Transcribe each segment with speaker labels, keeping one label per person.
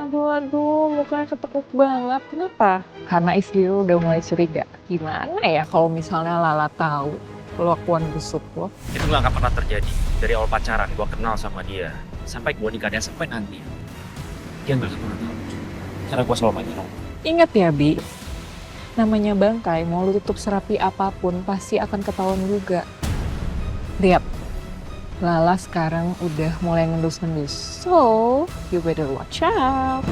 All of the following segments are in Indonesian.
Speaker 1: Aduh, mukanya ketekuk banget. Kenapa? Karena istri lu udah mulai curiga. Gimana ya kalau misalnya Lala tahu kelakuan busuk lo?
Speaker 2: Itu nggak akan pernah terjadi. Dari awal pacaran, gue kenal sama dia. Sampai gue nikah dia, sampai nanti. Dia nggak akan pernah tahu. Karena gue selalu pacaran.
Speaker 1: Ingat ya, Bi. Namanya bangkai, mau lu tutup serapi apapun, pasti akan ketahuan juga. Lihat, Lala sekarang udah mulai ngendus-ngendus. So, you better watch out.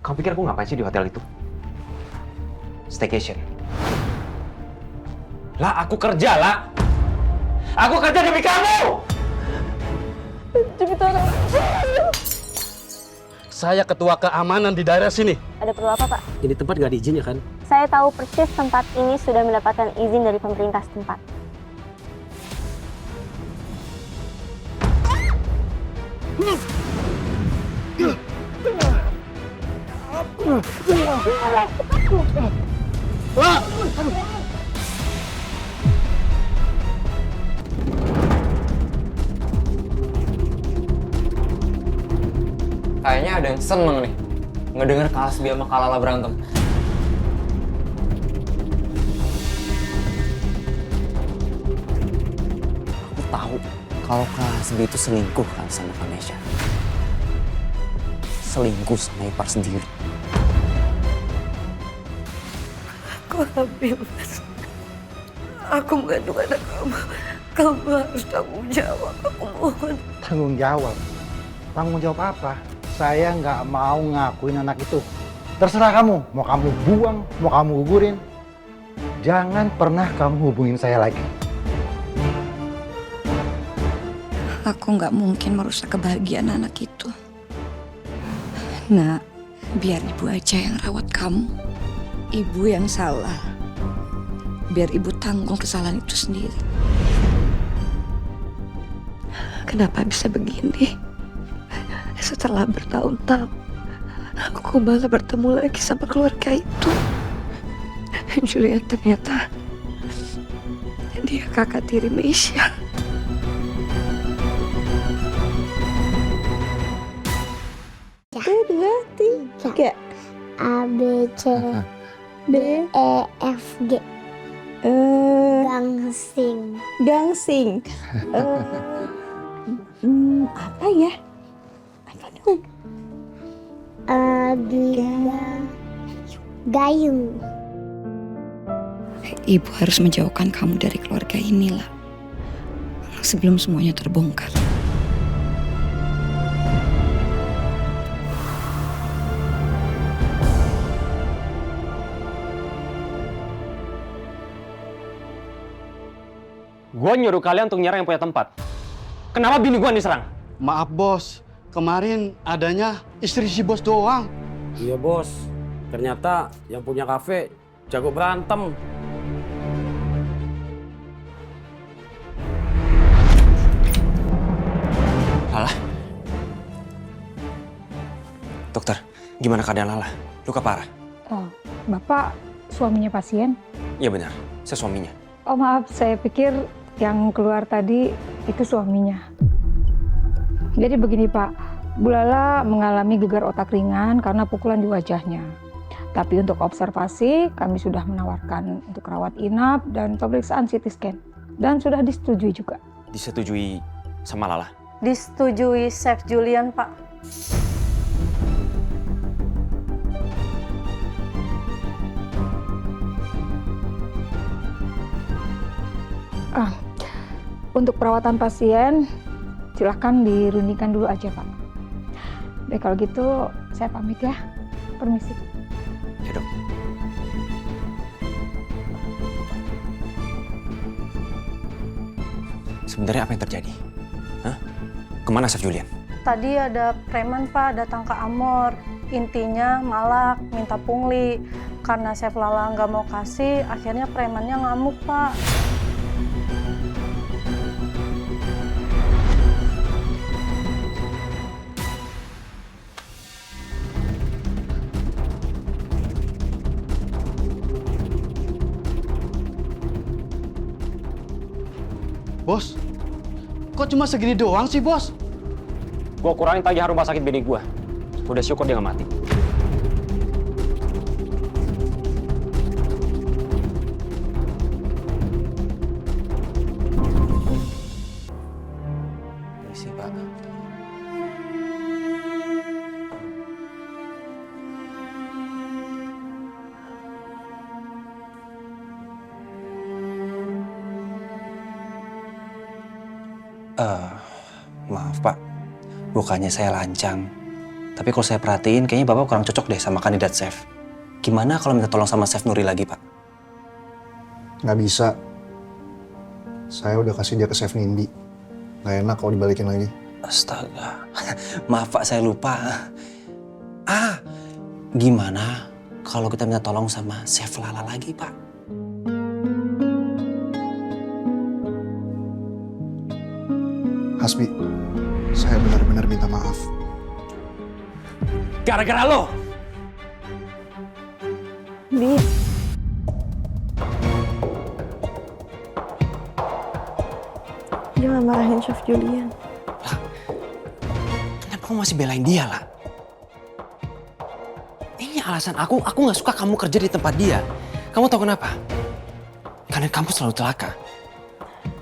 Speaker 3: Kamu pikir aku ngapain sih di hotel itu? Staycation. Lah, aku kerja, lah. Aku kerja demi kamu!
Speaker 4: Saya ketua keamanan di daerah sini.
Speaker 5: Ada perlu apa, Pak?
Speaker 4: Ini tempat gak diizin ya kan?
Speaker 5: Saya tahu persis tempat ini sudah mendapatkan izin dari pemerintah setempat.
Speaker 3: Kayaknya ada yang seneng nih. Ngedenger Kak Hasbi sama Kak Lala berantem. Aku tahu kalau Kak Hasbi itu selingkuh kan sama Kak Mesya. Selingkuh sama ipar sendiri.
Speaker 6: Aku hamil, Mas. Aku mengandung anak kamu. Kamu harus tanggung jawab. Aku mohon.
Speaker 7: Tanggung jawab? Tanggung jawab apa? Saya nggak mau ngakuin anak itu. Terserah kamu, mau kamu buang, mau kamu gugurin. Jangan pernah kamu hubungin saya lagi.
Speaker 6: Aku nggak mungkin merusak kebahagiaan anak itu. Nak, biar ibu aja yang rawat kamu. Ibu yang salah. Biar ibu tanggung kesalahan itu sendiri. Kenapa bisa begini? Setelah bertahun-tahun, aku malah bertemu lagi sama keluarga itu. Julian ternyata dia kakak tiri Mesya.
Speaker 5: Satu, dua, tiga. A, B, C, D, E, F, G. Gangsing.
Speaker 6: Gangsing. Apa ya? Apa dong?
Speaker 5: Gayung.
Speaker 6: Ibu harus menjauhkan kamu dari keluarga inilah. Sebelum semuanya terbongkar.
Speaker 3: Gue nyuruh kalian untuk nyerang yang punya tempat. Kenapa bini gue yang diserang?
Speaker 4: Maaf bos, kemarin adanya istri si bos doang.
Speaker 8: Iya bos, ternyata yang punya kafe jago berantem.
Speaker 3: Lala? Dokter, gimana keadaan Lala? Luka parah?
Speaker 9: Oh, Bapak suaminya pasien?
Speaker 3: Iya benar, saya suaminya.
Speaker 9: Oh maaf, saya pikir yang keluar tadi itu suaminya. Jadi begini Pak, Bu Lala mengalami gegar otak ringan karena pukulan di wajahnya. Tapi untuk observasi, kami sudah menawarkan untuk rawat inap dan pemeriksaan CT scan. Dan sudah disetujui juga.
Speaker 3: Disetujui sama Lala?
Speaker 5: Disetujui Chef Julian, Pak.
Speaker 9: Untuk perawatan pasien, silahkan dirundingkan dulu aja Pak. Baik kalau gitu, saya pamit ya. Permisi.
Speaker 3: Ya dok. Sebenarnya apa yang terjadi? Hah? Kemana Chef Julian?
Speaker 5: Tadi ada preman, Pak, datang ke Amor. Intinya malak, minta pungli. Karena Chef Lala nggak mau kasih, akhirnya premannya ngamuk, Pak.
Speaker 4: Bos, kok cuma segini doang sih, Bos?
Speaker 2: Gue kurangin tagihan rumah sakit bini gue. Udah syukur dia nggak mati.
Speaker 3: Permisi, Pak. Maaf, Pak. Bukannya saya lancang. Tapi kalau saya perhatiin, kayaknya Bapak kurang cocok deh sama kandidat chef. Gimana kalau minta tolong sama Chef Nuri lagi, Pak?
Speaker 7: Nggak bisa. Saya udah kasih dia ke Chef Nindi. Nggak enak kalau dibalikin lagi.
Speaker 3: Astaga. Maaf, Pak, saya lupa. Gimana kalau kita minta tolong sama Chef Lala lagi, Pak?
Speaker 7: Hasbi, saya benar-benar minta maaf.
Speaker 2: Gara-gara lo.
Speaker 6: Bi, jangan marahin Chef Julian.
Speaker 3: Kenapa kamu masih belain dia, lah? Ini alasan aku nggak suka kamu kerja di tempat dia. Kamu tahu kenapa? Karena kamu selalu celaka.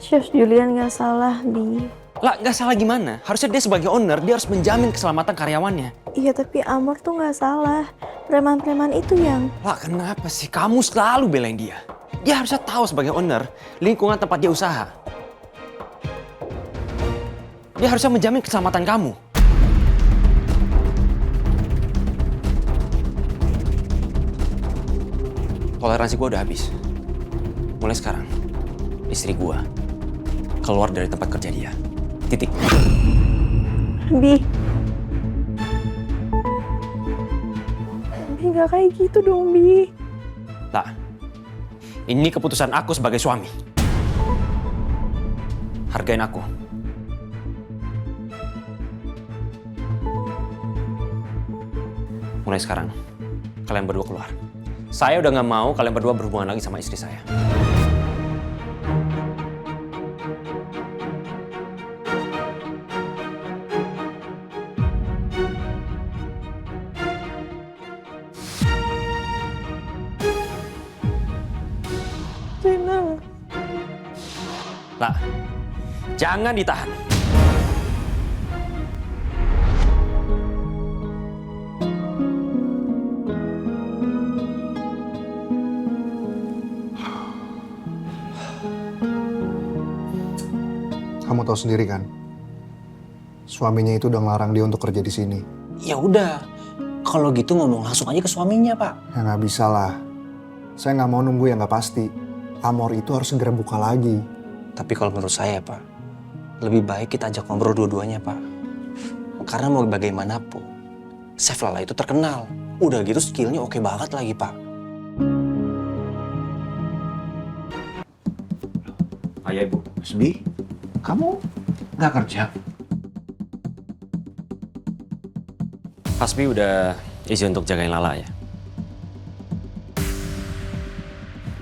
Speaker 6: Chef Julian nggak salah, Bi.
Speaker 3: Lah, nggak salah gimana? Harusnya dia sebagai owner, dia harus menjamin keselamatan karyawannya.
Speaker 6: Iya, tapi Amor tuh nggak salah. Preman-preman itu yang...
Speaker 3: Lah, kenapa sih kamu selalu belain dia? Dia harusnya tahu sebagai owner, lingkungan tempat dia usaha. Dia harusnya menjamin keselamatan kamu. Toleransi gue udah habis. Mulai sekarang, istri gue keluar dari tempat kerja dia. Titik.
Speaker 6: Bi. Bi, nggak kayak gitu dong, Bi.
Speaker 3: Lah, ini keputusan aku sebagai suami. Hargain aku. Mulai sekarang, kalian berdua keluar. Saya udah nggak mau kalian berdua berhubungan lagi sama istri saya. Lah, jangan ditahan.
Speaker 7: Kamu tahu sendiri kan, suaminya itu udah ngelarang dia untuk kerja di sini.
Speaker 3: Ya udah, kalau gitu ngomong langsung aja ke suaminya, Pak.
Speaker 7: Ya nggak bisa lah. Saya nggak mau nunggu yang nggak pasti. Amor itu harus segera buka lagi.
Speaker 3: Tapi kalau menurut saya, Pak, lebih baik kita ajak ngobrol dua-duanya, Pak. Karena mau bagaimanapun, Chef Lala itu terkenal. Udah gitu skillnya oke banget lagi, Pak.
Speaker 2: Ayah, Ibu.
Speaker 10: Hasbi, kamu nggak kerja?
Speaker 2: Hasbi udah izin untuk jagain Lala ya.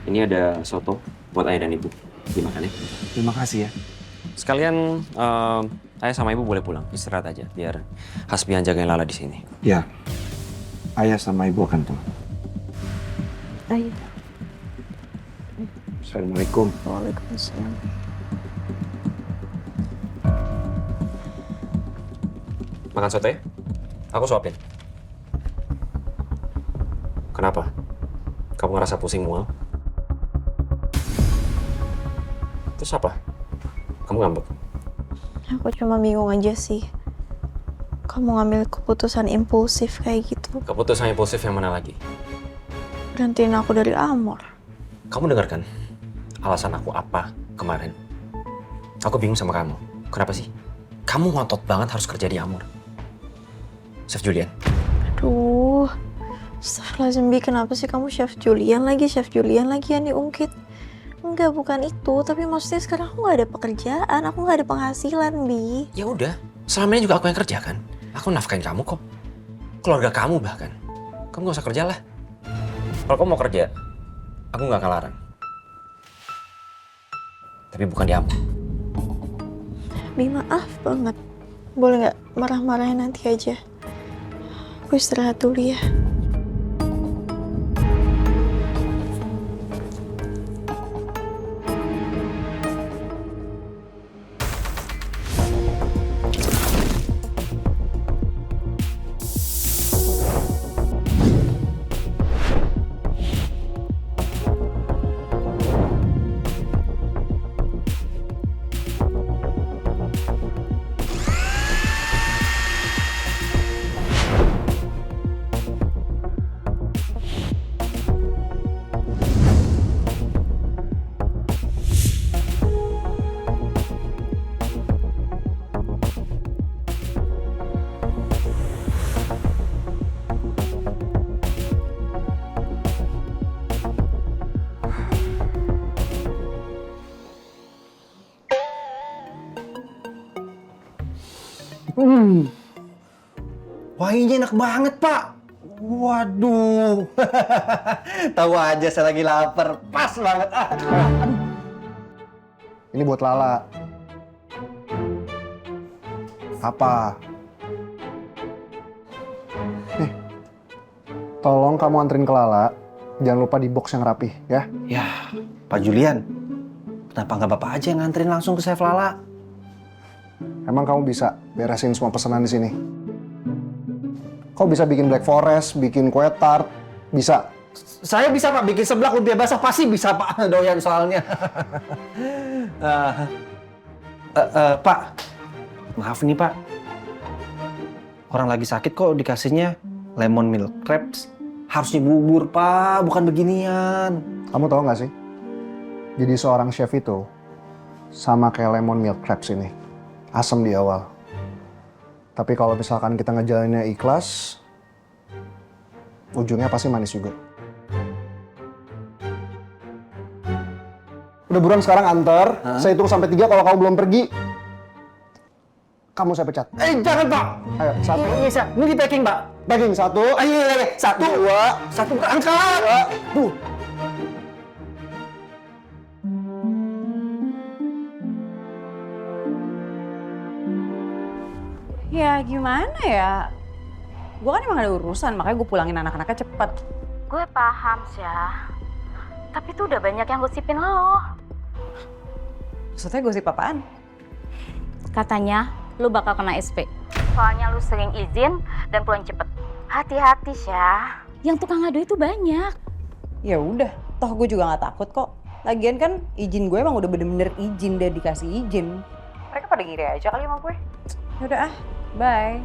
Speaker 2: Ini ada soto buat ayah dan ibu. Dimakan ya.
Speaker 10: Terima kasih ya.
Speaker 2: Sekalian ayah sama ibu boleh pulang, istirahat aja biar Hasbi yang jagain Lala di sini.
Speaker 10: Ya, ayah sama ibu akan pulang.
Speaker 6: Ayah.
Speaker 10: Assalamualaikum.
Speaker 6: Waalaikumsalam.
Speaker 2: Makan soto ya? Aku suapin. Kenapa? Kamu ngerasa pusing mual? Terus apa? Kamu ngambek?
Speaker 6: Aku cuma bingung aja sih. Kamu ngambil keputusan impulsif kayak gitu.
Speaker 2: Keputusan impulsif yang mana lagi?
Speaker 6: Berhentiin aku dari Amor.
Speaker 2: Kamu dengarkan alasan aku apa kemarin? Aku bingung sama kamu. Kenapa sih? Kamu ngotot banget harus kerja di Amor. Chef Julian.
Speaker 6: Aduh. Astagfirullahaladzim, Bi. Kenapa sih kamu Chef Julian lagi yang diungkit? Enggak, bukan itu. Tapi maksudnya sekarang aku nggak ada pekerjaan. Aku nggak ada penghasilan, Bi.
Speaker 2: Ya udah, selama ini juga aku yang kerja kan. Aku nafkahin kamu kok. Keluarga kamu bahkan. Kamu gak usah kerja lah. Kalau kamu mau kerja, aku nggak akan larang. Tapi bukan di Amor.
Speaker 6: Bi, maaf banget. Boleh nggak marah-marahnya nanti aja? Aku istirahat dulu ya.
Speaker 3: Wanginya enak banget, Pak. Waduh. Tahu aja saya lagi lapar. Pas banget. Aduh.
Speaker 7: Ini buat Lala. Apa? Nih, tolong kamu anterin ke Lala. Jangan lupa di box yang rapih, ya.
Speaker 3: Ya, Pak Julian. Kenapa nggak Bapak aja yang nganterin langsung ke Chef Lala?
Speaker 7: Emang kamu bisa beresin semua pesanan di sini? Kau bisa bikin Black Forest, bikin kue tart, bisa.
Speaker 3: Saya bisa, Pak, bikin seblak lumpia basah pasti bisa, Pak. Doyan soalnya. Pak, maaf nih, Pak. Orang lagi sakit kok dikasihnya lemon milk crepes. Harusnya bubur, Pak, bukan beginian.
Speaker 7: Kamu tahu nggak sih? Jadi seorang chef itu sama kayak lemon milk crepes ini. Asam di awal. Tapi kalau misalkan kita ngejalaninnya ikhlas, ujungnya pasti manis juga. Udah buruan sekarang antar. Saya hitung sampai 3 kalau kamu belum pergi. Kamu saya pecat.
Speaker 3: Jangan, Pak.
Speaker 7: Ayo, 1.
Speaker 3: Ini di packing, Pak.
Speaker 7: Packing 1.
Speaker 3: Ayo, 1, 2, 1, angkat.
Speaker 7: 2.
Speaker 11: Ya gimana ya? Gue kan emang ada urusan, makanya gue pulangin anak-anaknya cepet.
Speaker 12: Gue paham, Syah. Tapi tuh udah banyak yang gosipin lo.
Speaker 11: Maksudnya gosip apaan?
Speaker 12: Katanya lu bakal kena SP. Soalnya lu sering izin dan pulang cepet. Hati-hati, Syah. Yang tukang ngadu itu banyak.
Speaker 11: Ya udah, toh gue juga nggak takut kok. Lagian kan izin gue emang udah bener-bener izin dan dikasih izin. Mereka pada ngiri aja kali sama gue. Yaudah ah, bye.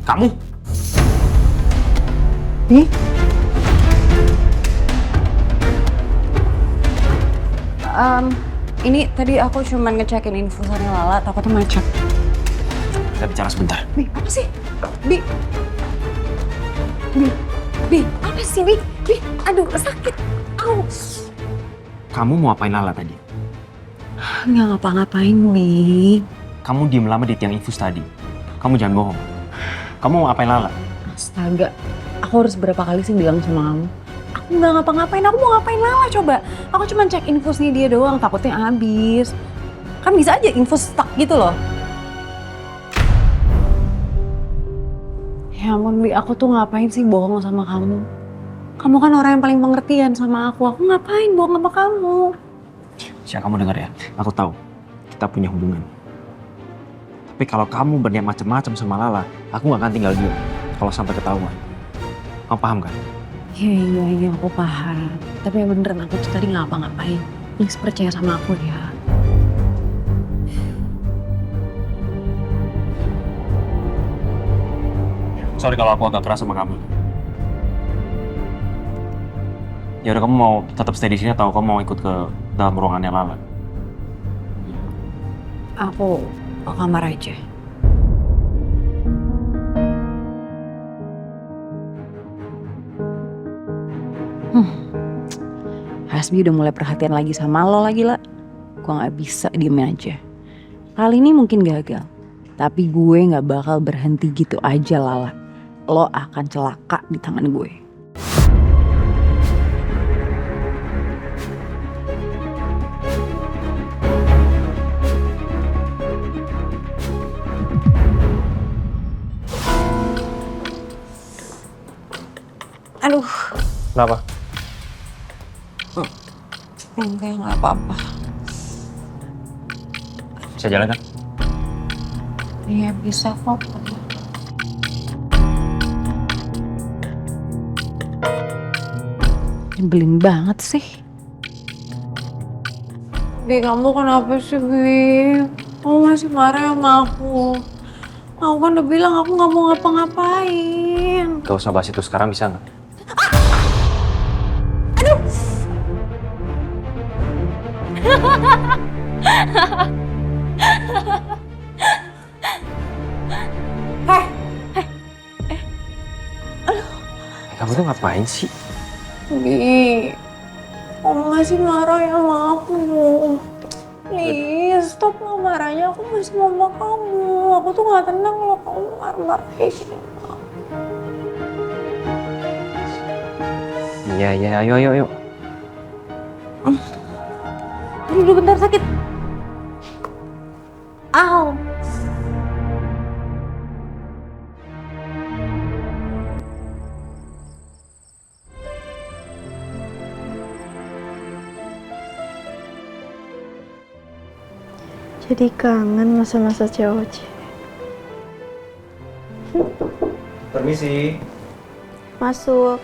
Speaker 2: Kamu?
Speaker 11: Ini tadi aku cuman ngecekin infusannya Lala, takutnya macet.
Speaker 2: Kita bicara sebentar.
Speaker 11: Bi, apa sih? Bi, apa sih, Bi? Bi, aduh sakit. Aus.
Speaker 2: Kamu mau apain Lala tadi?
Speaker 11: Nggak ngapa-ngapain, Bi.
Speaker 2: Kamu diem lama di tiang infus tadi. Kamu jangan bohong. Kamu mau apain Lala?
Speaker 11: Astaga, aku harus berapa kali sih bilang sama kamu? Aku nggak ngapa-ngapain, aku mau ngapain Lala coba? Aku cuma cek infusnya dia doang, takutnya habis. Kan bisa aja infus stuck gitu loh. Ya ampun, Bi, aku tuh ngapain sih bohong sama kamu? Kamu kan orang yang paling pengertian sama aku. Aku ngapain bohong sama kamu?
Speaker 2: Syah, kamu dengar ya, aku tahu kita punya hubungan. Tapi kalau kamu berniat macam-macam sama Lala, aku gak akan tinggal diam kalau sampai ketahuan. Kamu paham kan?
Speaker 11: Iya, aku paham. Tapi yang beneran aku tuh tadi ngapa-ngapain. Please percaya sama aku ya.
Speaker 2: Sorry kalau aku agak keras sama kamu. Ya udah, kamu mau tetap stay di sini atau kamu mau ikut ke dalam ruangannya Lala?
Speaker 11: Aku ke kamar aja. Hasbi udah mulai perhatian lagi sama lo lagi, lah. Gue gak bisa diemin aja. Kali ini mungkin gagal. Tapi gue gak bakal berhenti gitu aja, Lala. Lo akan celaka di tangan gue. Aduh.
Speaker 2: Kenapa?
Speaker 11: Enggak, nggak apa-apa.
Speaker 2: Bisa jalan kan?
Speaker 11: Iya, bisa kok. Nyebelin banget sih. Bi, kamu kenapa sih, Bi? Kamu masih marah sama aku. Aku kan udah bilang aku nggak mau ngapa-ngapain.
Speaker 2: Gak usah bahas itu sekarang, bisa nggak? Kamu tuh ngapain sih?
Speaker 11: Bi, kamu masih marah ya sama aku. Please, stop marahnya. Aku masih mau sama kamu. Aku tuh gak tenang kalau kamu marah-marah kayak gini.
Speaker 2: Iya, ayo.
Speaker 11: Duduk bentar, sakit. Au.
Speaker 6: Jadi kangen masa-masa cewek.
Speaker 3: Permisi.
Speaker 6: Masuk.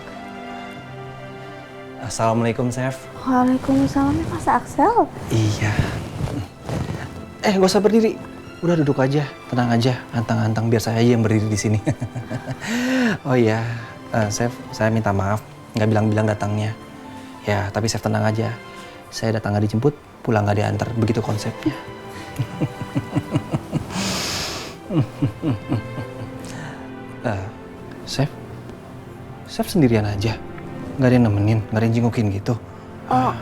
Speaker 3: Assalamualaikum, Chef.
Speaker 6: Waalaikumsalam, Mas Axel.
Speaker 3: Iya. Gak usah berdiri. Udah duduk aja, tenang aja, antang-antang biar saya aja yang berdiri di sini. Oh iya, Chef, saya minta maaf nggak bilang-bilang datangnya. Ya, tapi Chef tenang aja. Saya datang nggak dijemput, pulang nggak diantar. Begitu konsepnya. Chef sendirian aja? Nggak ada yang nemenin, nggak ada yang jengukin gitu?
Speaker 6: Oh,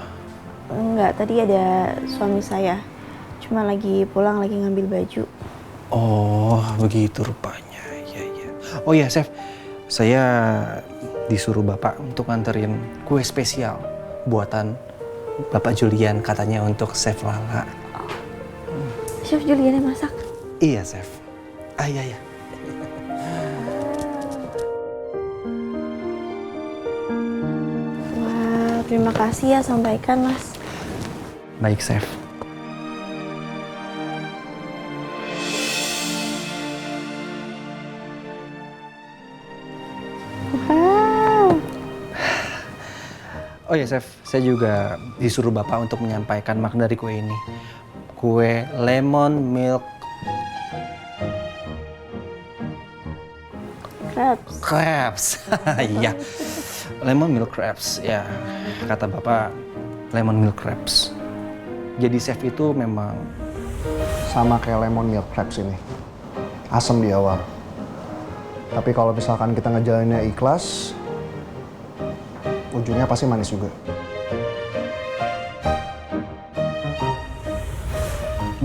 Speaker 6: enggak. Tadi ada suami saya. Cuma lagi pulang, lagi ngambil baju.
Speaker 3: Oh, begitu rupanya. Iya. Oh iya, Chef. Saya disuruh Bapak untuk nganterin kue spesial buatan Bapak Julian, katanya untuk Chef Lala.
Speaker 6: Chef Julian yang masak?
Speaker 3: Iya, Chef. Iya.
Speaker 6: Wah, terima kasih ya, sampaikan, Mas.
Speaker 3: Baik, Chef.
Speaker 6: Wow.
Speaker 3: Oh ya, Chef, saya juga disuruh Bapak untuk menyampaikan makna dari kue ini. Kue lemon milk crepes. Iya. Lemon milk crepes. Ya, kata Bapak lemon milk crepes. Jadi Chef itu memang
Speaker 7: Sama kayak lemon milk crepes ini. Asam di awal. Tapi kalau misalkan kita ngejalaninnya ikhlas, ujungnya pasti manis juga.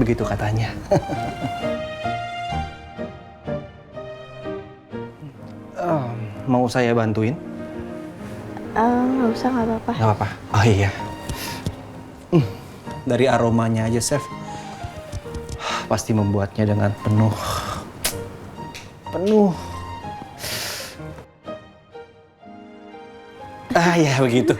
Speaker 3: begitu katanya. Mau saya bantuin?
Speaker 6: Nggak usah, nggak apa-apa.
Speaker 3: Nggak apa-apa. Oh iya. Dari aromanya aja, Chef, pasti membuatnya dengan penuh Ah ya begitu.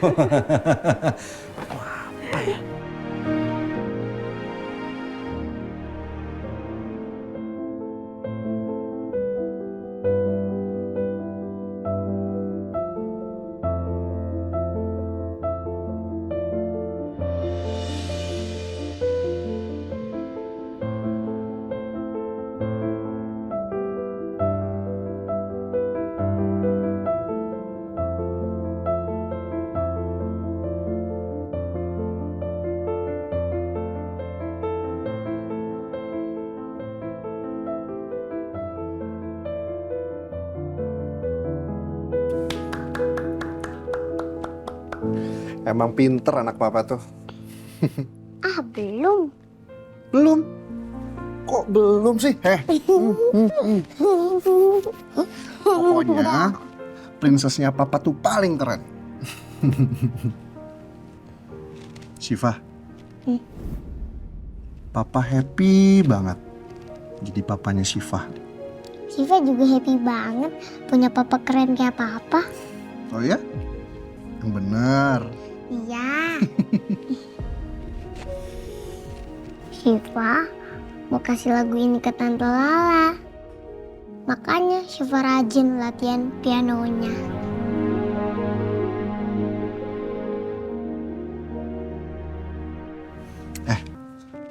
Speaker 10: Emang pinter anak papa tuh.
Speaker 13: Ah, belum.
Speaker 7: Belum? Kok belum sih? Pokoknya prinsesnya papa tuh paling keren. Syifa. Papa happy banget jadi papanya Syifa.
Speaker 13: Syifa juga happy banget punya papa keren kayak papa.
Speaker 7: Oh ya? Yang benar.
Speaker 13: Iya. Syifa mau kasih lagu ini ke Tante Lala. Makanya Syifa rajin latihan pianonya.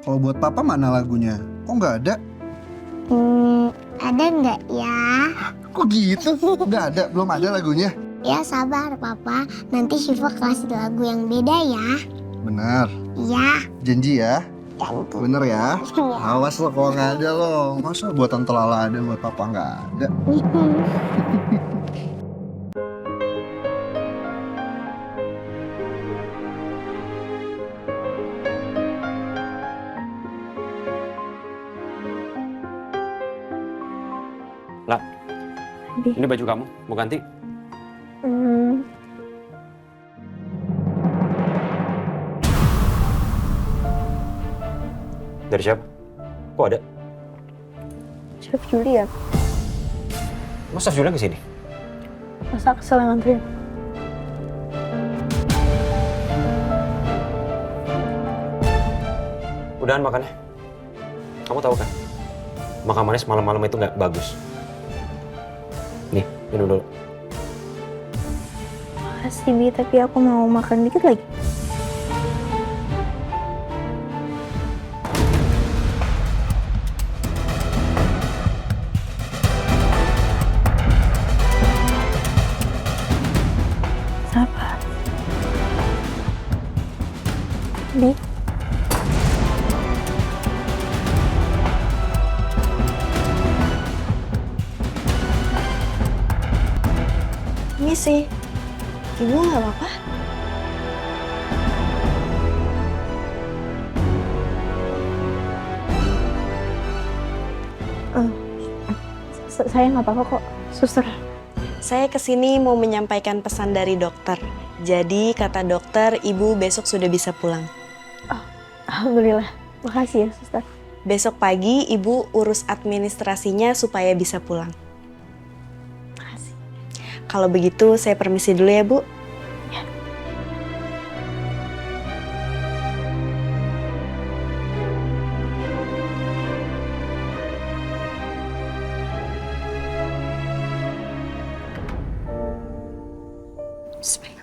Speaker 7: Kalau buat papa mana lagunya? Kok nggak ada?
Speaker 13: Ada nggak ya?
Speaker 7: Kok gitu? Nggak ada, belum ada lagunya.
Speaker 13: Ya sabar papa, nanti Syifa kasih lagu yang beda ya.
Speaker 7: Benar.
Speaker 13: Iya.
Speaker 7: Janji ya? Bener ya? Awas lo kalau nggak ada lo. Masa buat Tante Lala ada, buat papa nggak ada?
Speaker 2: Lah, ini baju kamu, mau ganti? Dari siapa? Kok ada?
Speaker 6: Chef Julian.
Speaker 2: Mas Chef Julian kesini?
Speaker 6: Masa kesel yang nganterin?
Speaker 2: Udahan makannya. Kamu tahu kan? Makan manis malam-malam itu nggak bagus. Nih, minum dulu.
Speaker 6: Makasih Bi, tapi aku mau makan dikit lagi. Apa? Bi? Ini sih, ibu nggak apa-apa? Saya nggak apa-apa kok, suster.
Speaker 14: Saya kesini mau menyampaikan pesan dari dokter. Jadi kata dokter, ibu besok sudah bisa pulang.
Speaker 6: Oh, alhamdulillah, makasih ya suster.
Speaker 14: Besok pagi ibu urus administrasinya supaya bisa pulang. Kalau begitu saya permisi dulu ya, Bu.
Speaker 6: Ya.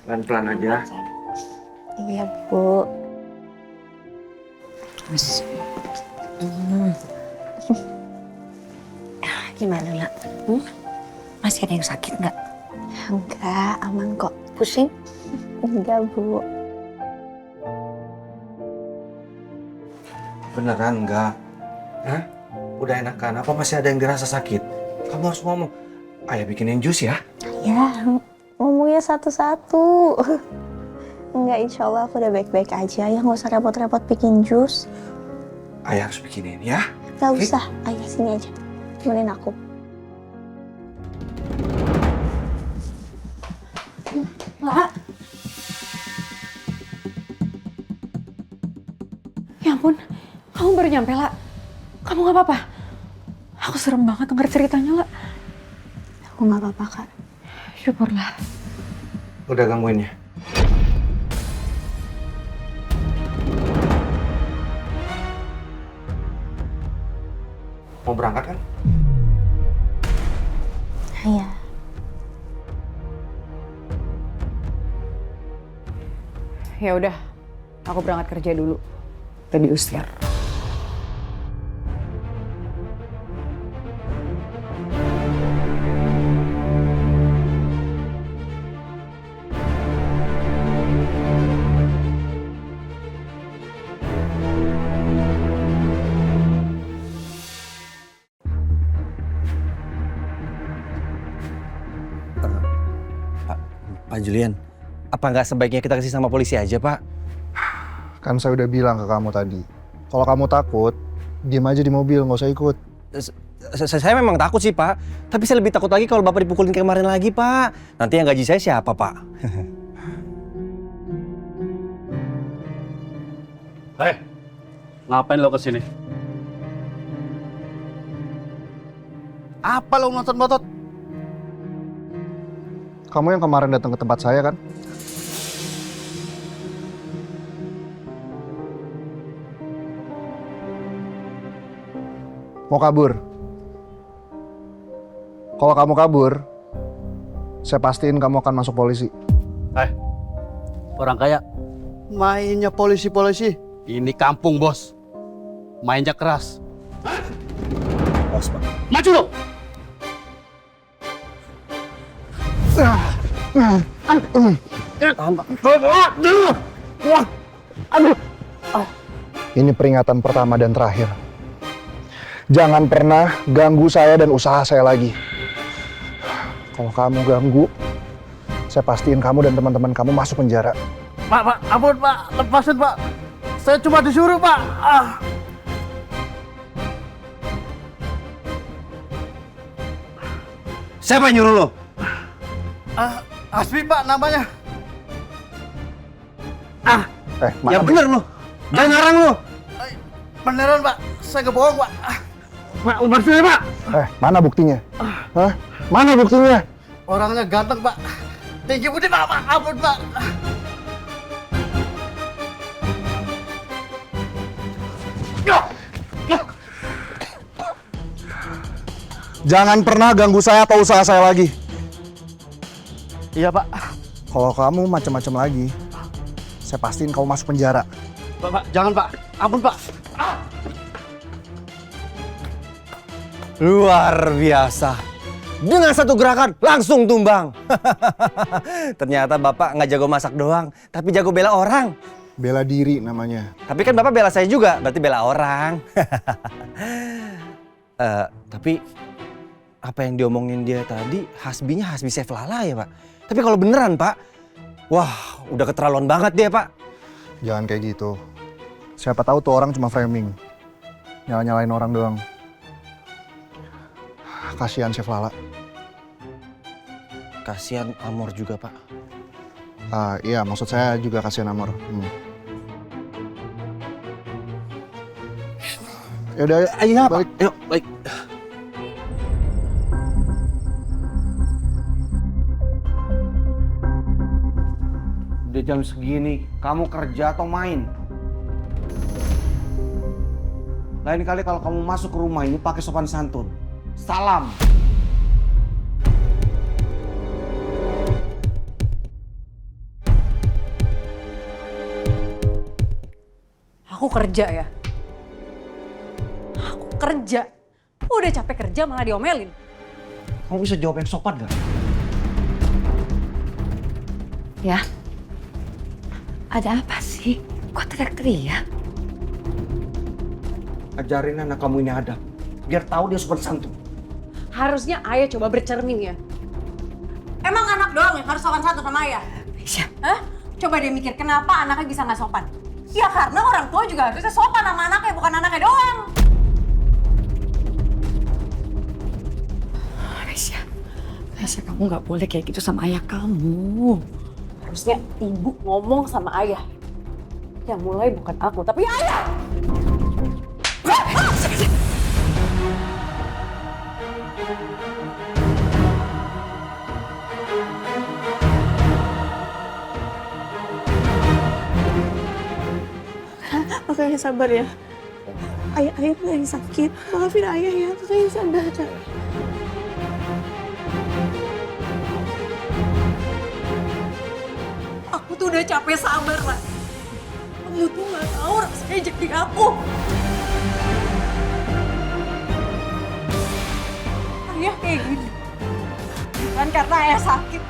Speaker 10: Pelan-pelan aja.
Speaker 6: Iya, Bu.
Speaker 15: Gimana, Nak? Masih ada yang sakit nggak?
Speaker 6: Enggak, aman kok.
Speaker 15: Pusing?
Speaker 6: Enggak, Bu.
Speaker 10: Beneran enggak? Hah? Udah enakan? Apa masih ada yang dirasa sakit? Kamu harus ngomong. Ayah bikinin jus ya?
Speaker 6: Ya, ngomongnya satu-satu. Enggak, insya Allah aku udah baik-baik aja. Ya nggak usah repot-repot bikin jus.
Speaker 10: Ayah harus bikinin ya?
Speaker 6: Gak usah, ayah sini aja. Temenin aku.
Speaker 15: Lah. Ya ampun, kamu baru nyampe, La. Kamu gak apa-apa? Aku serem banget denger ceritanya, La.
Speaker 6: Aku nggak apa-apa, Kak.
Speaker 15: Syukurlah.
Speaker 10: udah gangguin ya. Mau berangkat kan?
Speaker 6: Iya.
Speaker 15: Ya udah, aku berangkat kerja dulu. Tadi diusir.
Speaker 3: Pak Julian, apa nggak sebaiknya kita kasih sama polisi aja, Pak?
Speaker 7: Kan saya udah bilang ke kamu tadi, kalau kamu takut, diam aja di mobil, nggak usah ikut.
Speaker 3: Saya memang takut sih, Pak. Tapi saya lebih takut lagi kalau Bapak dipukulin kayak kemarin lagi, Pak. Nanti yang gaji saya siapa, Pak?
Speaker 4: Hei, ngapain lo kesini? Apa lo ngotot-ngotot?
Speaker 7: Kamu yang kemarin datang ke tempat saya kan? Mau kabur? Kalau kamu kabur, saya pastiin kamu akan masuk polisi.
Speaker 4: Orang kaya mainnya polisi-polisi. Ini kampung, bos. Mainnya keras.
Speaker 3: Bos, Pak.
Speaker 4: Maju lo!
Speaker 7: Ini peringatan pertama dan terakhir. Jangan pernah ganggu saya dan usaha saya lagi. Kalau kamu ganggu, saya pastiin kamu dan teman-teman kamu masuk penjara.
Speaker 4: Pak, ampun Pak, lepasin Pak. Saya cuma disuruh Pak.
Speaker 3: Siapa yang nyuruh lo?
Speaker 4: Asmi Pak namanya.
Speaker 3: Ya bener lo. Jangan ngarang lo.
Speaker 4: Beneran Pak, saya nggak bohong Pak. Pak, umar sini Pak.
Speaker 7: Mana buktinya? Hah? Mana buktinya?
Speaker 4: Orangnya ganteng Pak. Tinggi putih Pak, ampun Pak.
Speaker 7: Jangan pernah ganggu saya atau usaha saya lagi.
Speaker 4: Iya Pak.
Speaker 7: Kalau kamu macam-macam lagi, saya pastiin kamu masuk penjara.
Speaker 4: Pak, jangan Pak. Ampun Pak.
Speaker 3: Luar biasa. Dengan satu gerakan langsung tumbang. Ternyata Bapak nggak jago masak doang, tapi jago bela orang.
Speaker 7: Bela diri namanya.
Speaker 3: Tapi kan Bapak bela saya juga, berarti bela orang. Tapi apa yang diomongin dia tadi, hasbinya hasbi Chef Lala ya Pak? Tapi kalau beneran Pak, wah udah keterlaluan banget dia Pak.
Speaker 7: Jangan kayak gitu. Siapa tahu tuh orang cuma framing. Nyala-nyalain orang doang. Kasihan Chef Lala.
Speaker 3: Kasihan Amor juga Pak.
Speaker 7: Iya, maksud saya juga kasihan Amor. Yaudah,
Speaker 3: ayo
Speaker 7: balik.
Speaker 3: Ayo, baik.
Speaker 10: Udah jam segini, kamu kerja atau main? Lain kali kalau kamu masuk ke rumah ini pakai sopan santun. Salam.
Speaker 15: Aku kerja ya. Aku kerja. Udah capek kerja malah diomelin.
Speaker 10: Kamu bisa jawab yang sopan gak?
Speaker 16: Ya, ada apa sih? Kok teriak-teriak?
Speaker 10: Ajarin anak kamu ini adab, biar tahu dia sopan santun.
Speaker 15: Harusnya ayah coba bercermin ya. Emang anak doang yang harus sopan santun sama ayah?
Speaker 16: Iya.
Speaker 15: Hah? Coba dia mikir kenapa anaknya bisa nggak sopan? Ya karena orang tua juga harusnya sopan sama anaknya, bukan anaknya doang.
Speaker 16: Aisyah, kamu nggak boleh kayak gitu sama ayah kamu.
Speaker 15: Harusnya ibu ngomong sama ayah. Yang mulai bukan aku, tapi ayah!
Speaker 6: Kakak yang sabar ya. Ayah tuh yang sakit. Maafin ayah ya, kakak yang sabar Kak.
Speaker 15: Aku tuh udah capek sabar lah. Kamu tuh gak tahu rasanya jadi aku. Ayah kayak gini. Bukan karena ayah sakit.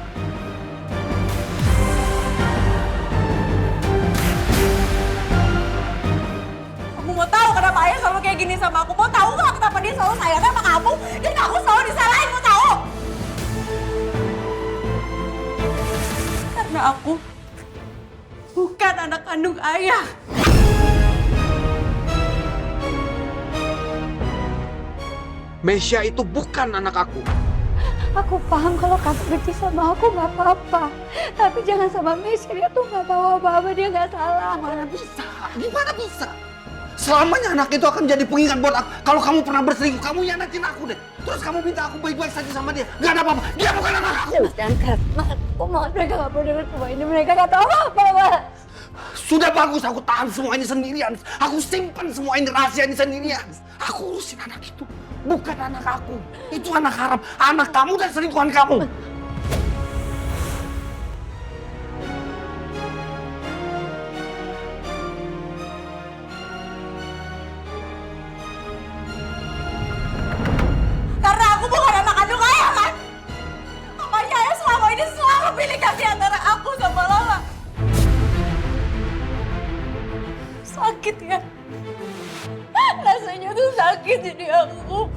Speaker 15: Kamu mau tahu kenapa ayah selalu kayak gini sama aku? Mau tahu nggak kenapa dia selalu sayang sama kamu? Dan aku selalu disalahin, mau tahu? Karena aku bukan anak kandung ayah.
Speaker 4: Mesya itu bukan anak aku.
Speaker 9: Aku paham kalau kamu benci sama aku nggak apa-apa. Tapi jangan sama Mesya, dia tuh nggak tahu apa-apa, dia nggak salah.
Speaker 4: Mana bisa? Gimana bisa? Selamanya anak itu akan jadi pengingat buat aku. Kalau kamu pernah berselingkuh, kamu hianatin aku deh. Terus kamu minta aku baik-baik saja sama dia. Gak ada apa-apa. Dia bukan anak aku.
Speaker 9: Jangan karena aku mohon mereka nggak perlu dengar semua ini. Mereka nggak tahu apa-apa.
Speaker 4: Sudah bagus, aku tahan semua ini sendirian. Aku simpan semua ini rahasia ini sendirian. Aku urusin anak itu. Bukan anak aku. Itu anak haram. Anak kamu dan selingkuhan kamu.
Speaker 15: Karena aku bukan anak kandung ayah kan? Makanya ayah selama ini selalu pilih kasih antara aku sama Lala. Sakit ya? Rasanya tuh sakit jadi aku.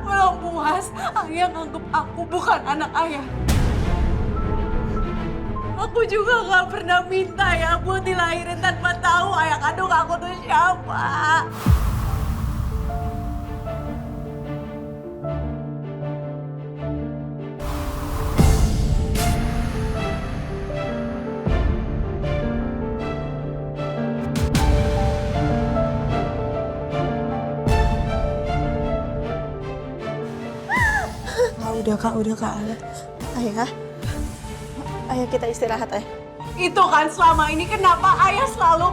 Speaker 15: Belum puas, ayah nganggep aku bukan anak ayah. Aku juga gak pernah minta ya buat dilahirin tanpa tahu ayah kandung aku tuh siapa.
Speaker 6: Udah kak. Ayah kita istirahat ayah.
Speaker 15: Itu kan selama ini kenapa ayah selalu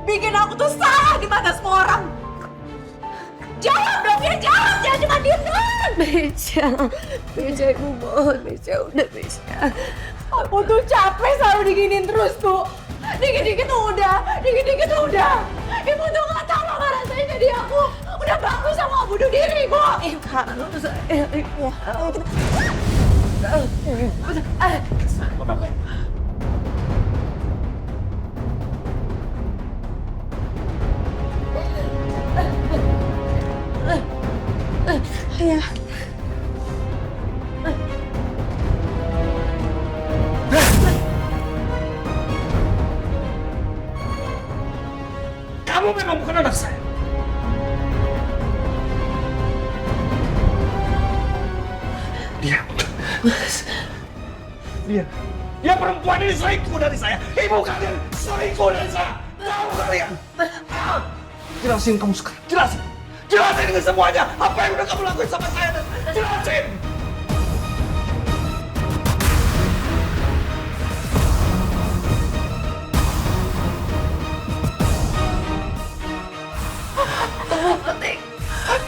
Speaker 15: bikin aku tuh salah di mata semua orang. Jawab dong ya, jawab, jangan cuma diem doang.
Speaker 6: Mesya ibu mohon, Mesya udah Mesya.
Speaker 15: Aku tuh capek selalu diginin terus tuh. Dikit-dikit udah. Ibu tuh gak tahu apa rasanya jadi aku. Udah bagus sama bunuh diri, Bu.
Speaker 6: Ayah.
Speaker 4: Kamu memang bukan anak saya. Dia perempuan ini selingkuh dari saya. Ibu kalian selingkuh dari saya. Tahu kalian? Jelasin kamu sekarang. Jelasin dengan semuanya. Apa yang udah kamu lakuin sama saya? Jelasin.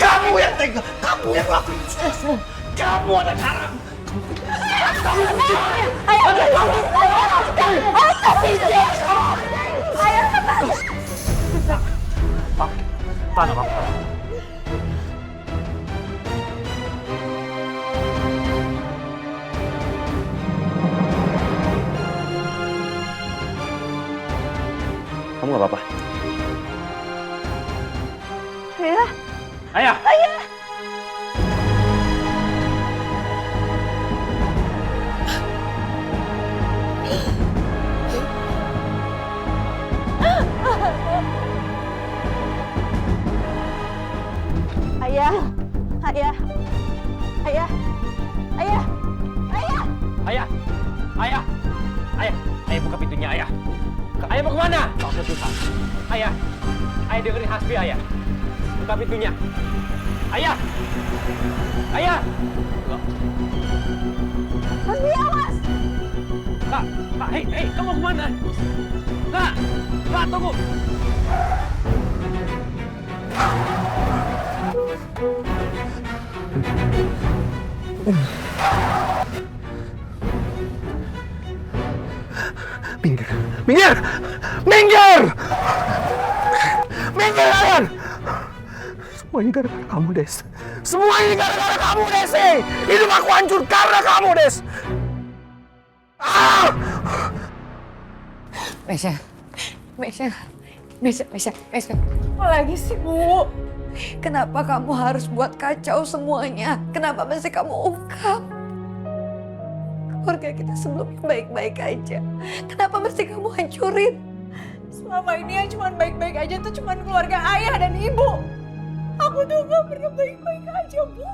Speaker 4: Kamu yang tega. Kamu yang lakuin. Kamu anak haram.
Speaker 2: Kamu gak apa-apa?
Speaker 6: Ayah.
Speaker 2: Ayah buka pintunya, ayah. Ayah mau kemana? Ayah dengerin Hasbi, ayah. Buka pintunya. Ayah! Ayah!
Speaker 15: Lasmi, awas!
Speaker 2: Kak, hei, kamu kemana? Kak, tunggu!
Speaker 4: Minggir! Minggir! Minggir! Minggir kalian! Semua ini gara-gara kamu, Des. Semua ini gara-gara kamu, Desi! Hidup aku hancur karena kamu, Des! Ah!
Speaker 16: Mesya. Apa lagi sih, Bu? Kenapa kamu harus buat kacau semuanya? Kenapa mesti kamu ungkap? Keluarga kita sebelumnya baik-baik aja. Kenapa mesti kamu hancurin? Selama ini yang cuma baik-baik aja tuh cuma keluarga ayah dan ibu. Aku tuh gak pernah baik-baik aja, Bu.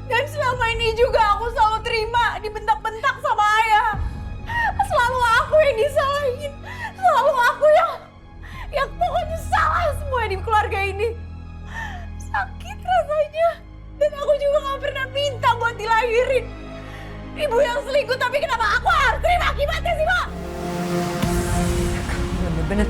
Speaker 16: Dan selama ini juga aku selalu terima dibentak-bentak sama ayah. Selalu aku yang disalahin. Selalu aku yang pokoknya salah semua di keluarga ini. Sakit rasanya. Dan aku juga gak pernah minta buat dilahirin. Ibu yang selingkuh, tapi kenapa aku harus terima akibatnya sih, Pak? Bener-bener.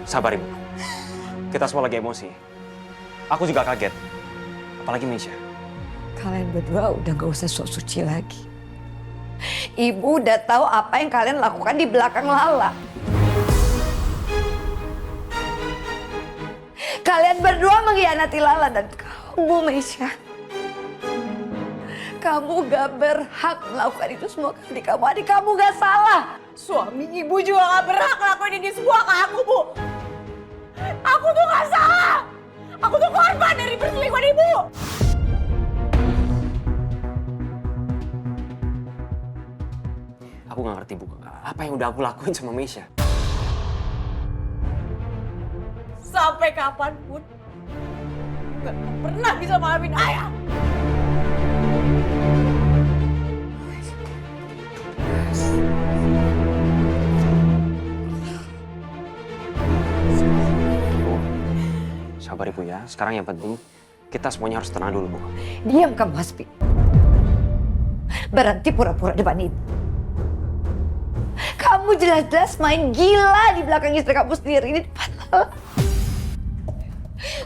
Speaker 2: Sabar, Ibu. Kita semua lagi emosi. Aku juga kaget. Apalagi Mesya.
Speaker 16: Kalian berdua udah gak usah sok suci lagi. Ibu udah tahu apa yang kalian lakukan di belakang Lala. Kalian berdua mengkhianati Lala dan kamu, Mesya. Kamu gak berhak melakukan itu semua ke adik kamu. Adik kamu gak salah. Suami ibu juga gak berhak melakukan ini semua ke aku, Bu. Aku tuh gak salah. Aku tuh korban dari perselingkuhan ibu.
Speaker 2: Aku gak ngerti, Bu. Apa yang udah aku lakuin sama Mesya?
Speaker 16: Sampai kapanpun gak pernah bisa maafin ayah.
Speaker 2: Sabar, Ibu ya. Sekarang yang penting kita semuanya harus tenang dulu, Bu.
Speaker 16: Diam kamu, Hasbi. Berhenti pura-pura depan ibu. Kamu jelas-jelas main gila di belakang istri kamu sendiri di depan Lala.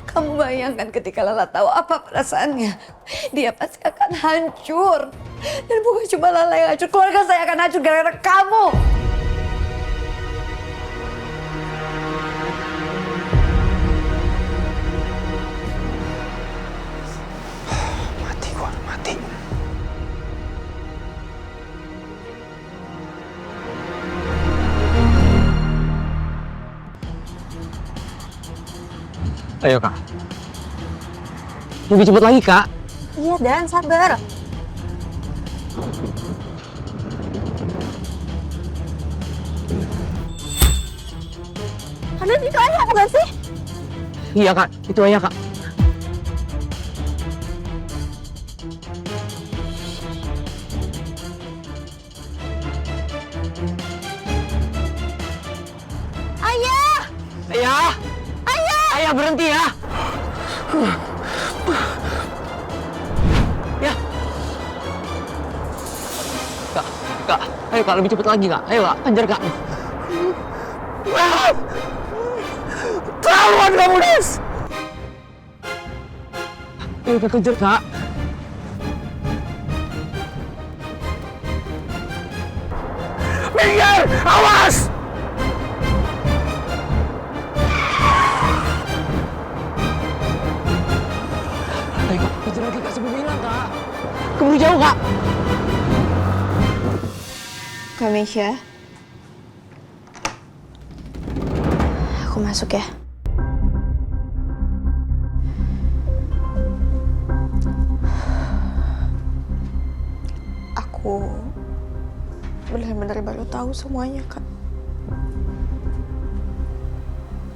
Speaker 16: Kamu bayangkan ketika Lala tahu apa perasaannya. Dia pasti akan hancur. Dan bukan cuma Lala yang hancur, keluarga saya akan hancur gara-gara kamu.
Speaker 2: Mati gua, mati.
Speaker 3: Ayo, Kak. Lebih cepet lagi, Kak.
Speaker 6: Iya, Dan, sabar. Kalian itu ayah bukan sih?
Speaker 3: Iya, Kak. Itu ayah, Kak.
Speaker 6: Ayah!
Speaker 3: Ayah!
Speaker 6: Ayah!
Speaker 3: Ayah, berhenti ya! Ya! Kak. Ayo, Kak. Lebih cepet lagi, Kak. Ayo, Kak. Kejar, Kak.
Speaker 4: Terlaluan kamu, Des!
Speaker 3: Ayo, Kak. Kejar, Kak.
Speaker 4: Minggir! Awas!
Speaker 3: Ayo, Kak. Kejar lagi, Kak. Sebelum hilang, Kak. Keburu jauh, Kak.
Speaker 6: Kak Mesya. Aku masuk ya. Aku benar-benar baru tahu semuanya, Kak.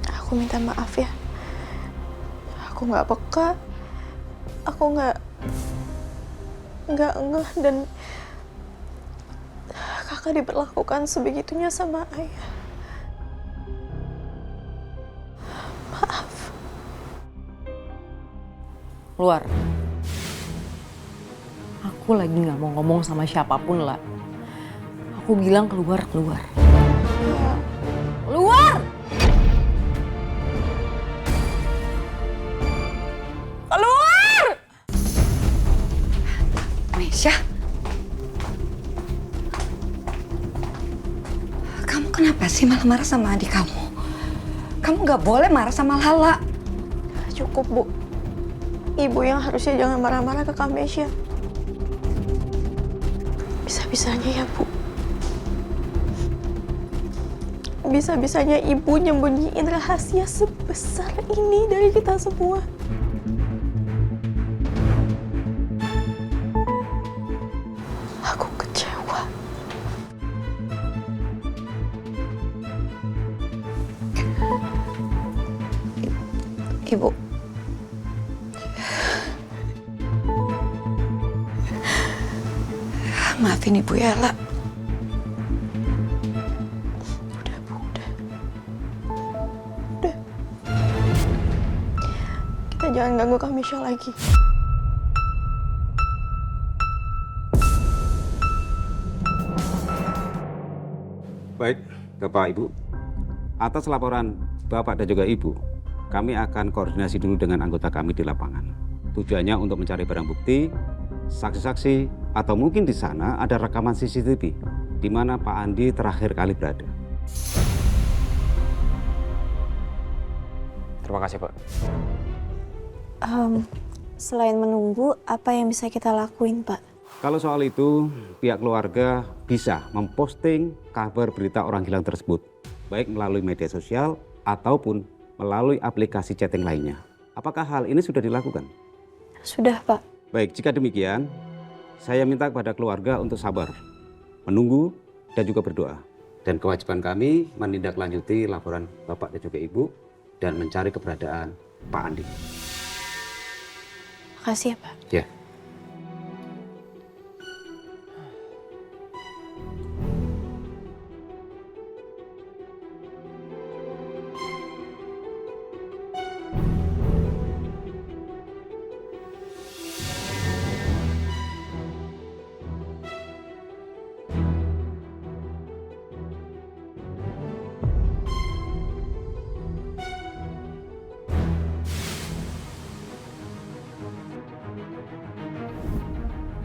Speaker 6: Aku minta maaf ya. Aku nggak peka. Aku nggak ngeh dan Kakak diperlakukan sebegitunya sama ayah. Maaf.
Speaker 11: Keluar. Aku lagi nggak mau ngomong sama siapapun lah. Aku bilang keluar. Keluar! Keluar!
Speaker 16: Mesya, kamu kenapa sih malah marah sama adik kamu? Kamu gak boleh marah sama Lala.
Speaker 6: Cukup, Bu. Ibu yang harusnya jangan marah-marah ke Kak Mesya. Bisa-bisanya ya, Bu. Bisa-bisanya Ibu nyembunyiin rahasia sebesar ini dari kita semua. Aku kecewa.
Speaker 16: Ibu. Maafin Ibu ya, La.
Speaker 6: Udah, Bu, udah. Udah. Kita jangan ganggu Kak Mesya lagi.
Speaker 17: Baik, Bapak Ibu. Atas laporan Bapak dan juga Ibu, kami akan koordinasi dulu dengan anggota kami di lapangan. Tujuannya untuk mencari barang bukti, saksi-saksi, atau mungkin di sana ada rekaman CCTV di mana Pak Andi terakhir kali berada.
Speaker 2: Terima kasih, Pak.
Speaker 6: Selain menunggu, apa yang bisa kita lakuin, Pak?
Speaker 17: Kalau soal itu, pihak keluarga bisa memposting kabar berita orang hilang tersebut, baik melalui media sosial ataupun melalui aplikasi chatting lainnya. Apakah hal ini sudah dilakukan?
Speaker 6: Sudah, Pak.
Speaker 17: Baik, jika demikian, saya minta kepada keluarga untuk sabar, menunggu, dan juga berdoa. Dan kewajiban kami menindaklanjuti laporan Bapak dan juga Ibu dan mencari keberadaan Pak Andi.
Speaker 6: Makasih ya, Pak.
Speaker 17: Ya.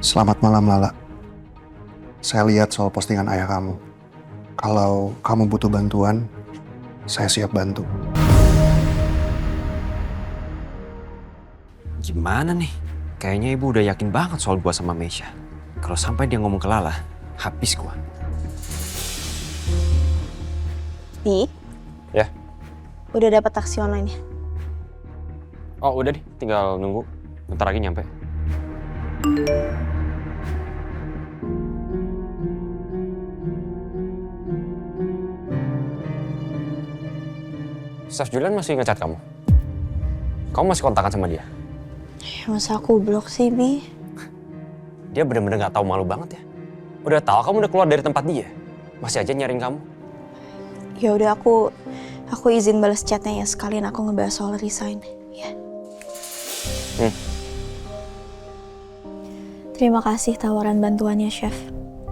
Speaker 18: Selamat malam, Lala. Saya lihat soal postingan ayah kamu. Kalau kamu butuh bantuan, saya siap bantu.
Speaker 2: Gimana nih? Kayaknya ibu udah yakin banget soal gua sama Mesya. Kalau sampai dia ngomong ke Lala, habis gua.
Speaker 6: Bi,
Speaker 2: Ya?
Speaker 6: udah dapat taksi online-nya.
Speaker 2: Oh udah nih, tinggal nunggu. Bentar lagi nyampe. Chef Julian masih ngechat kamu? Kamu masih kontakan sama dia?
Speaker 6: Ya, masa aku blok sih, Bi?
Speaker 2: Dia bener-bener gak tahu malu banget ya. Udah tahu kamu udah keluar dari tempat dia, masih aja nyariin kamu.
Speaker 6: Ya udah aku izin balas chatnya ya, sekalian aku ngebahas soal resign. Ya. Terima kasih tawaran bantuannya, Chef.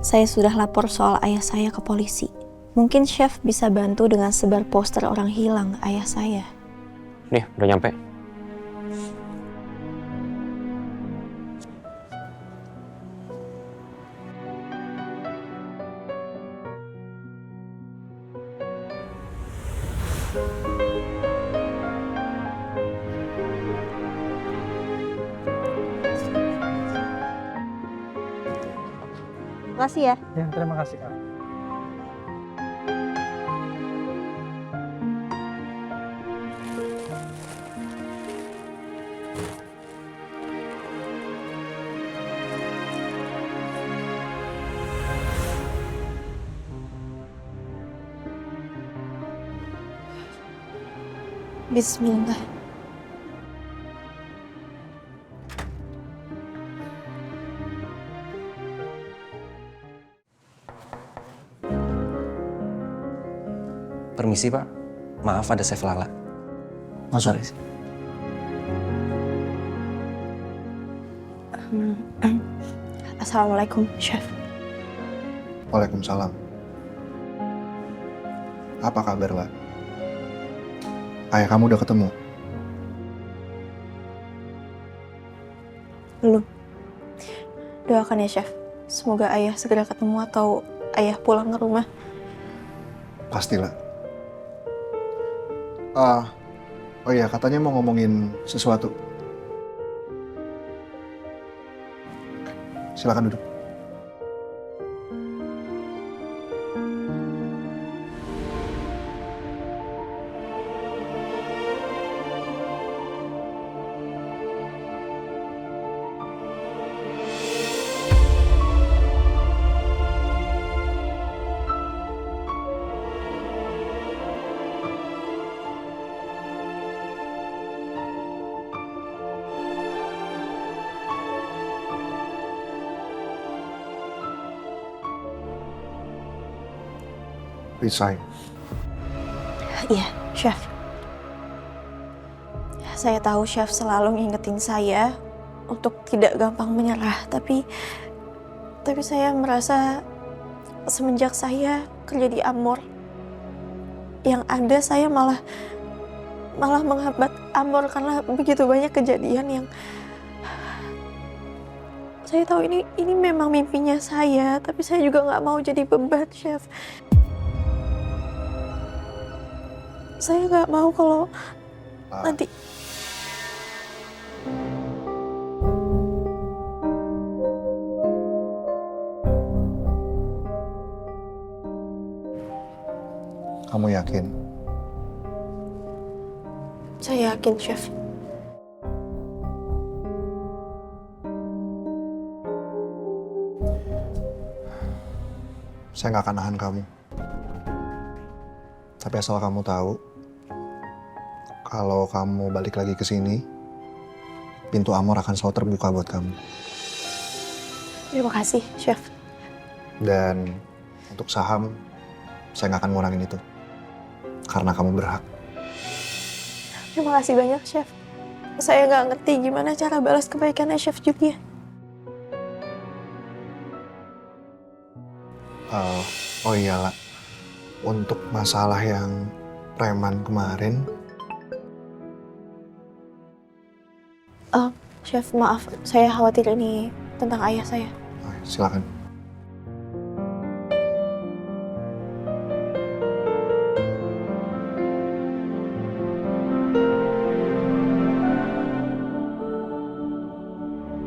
Speaker 6: Saya sudah lapor soal ayah saya ke polisi. Mungkin Chef bisa bantu dengan sebar poster orang hilang ayah saya.
Speaker 2: Nih, udah nyampe.
Speaker 6: Makasih ya.
Speaker 3: Ya, terima kasih, Kak.
Speaker 6: Bismillah.
Speaker 3: Permisi Pak, maaf ada Chef Lala.
Speaker 18: Masuk.
Speaker 6: Assalamualaikum, Chef.
Speaker 18: Waalaikumsalam. Apa kabar, La? Ayah kamu udah ketemu?
Speaker 6: Belum. Doakan ya, Chef. Semoga ayah segera ketemu atau ayah pulang ke rumah.
Speaker 18: Pastilah. Oh iya, katanya mau ngomongin sesuatu. Silakan duduk. Resign.
Speaker 6: Iya, Chef. Saya tahu Chef selalu ngingetin saya untuk tidak gampang menyerah, tapi saya merasa semenjak saya kerja di Amor, yang ada saya malah menghambat Amor karena begitu banyak kejadian yang saya tahu ini memang mimpinya saya, tapi saya juga nggak mau jadi beban, Chef. Saya nggak mau kalau nanti.
Speaker 18: Kamu yakin?
Speaker 6: Saya yakin, Chef.
Speaker 18: Saya nggak akan nahan kamu. Tapi asal kamu tahu, kalau kamu balik lagi ke sini, pintu Amor akan selalu terbuka buat kamu.
Speaker 6: Terima kasih, Chef.
Speaker 18: Dan untuk saham, saya nggak akan ngurangin itu. Karena kamu berhak.
Speaker 6: Terima kasih banyak, Chef. Saya nggak ngerti gimana cara balas kebaikannya Chef Julian.
Speaker 18: Oh iya, La. Untuk masalah yang preman kemarin,
Speaker 6: Chef, maaf. Saya khawatir ini tentang ayah saya.
Speaker 18: silakan.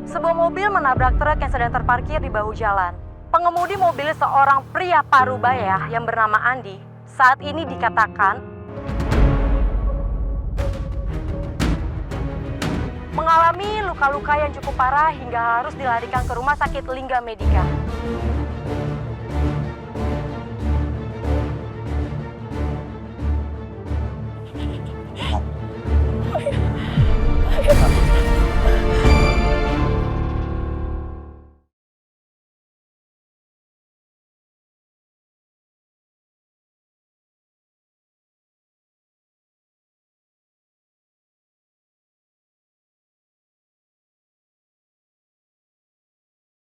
Speaker 19: Sebuah mobil menabrak truk yang sedang terparkir di bahu jalan. Pengemudi mobil seorang pria parubaya yang bernama Andi saat ini dikatakan mengalami luka-luka yang cukup parah hingga harus dilarikan ke Rumah Sakit Lingga Medika.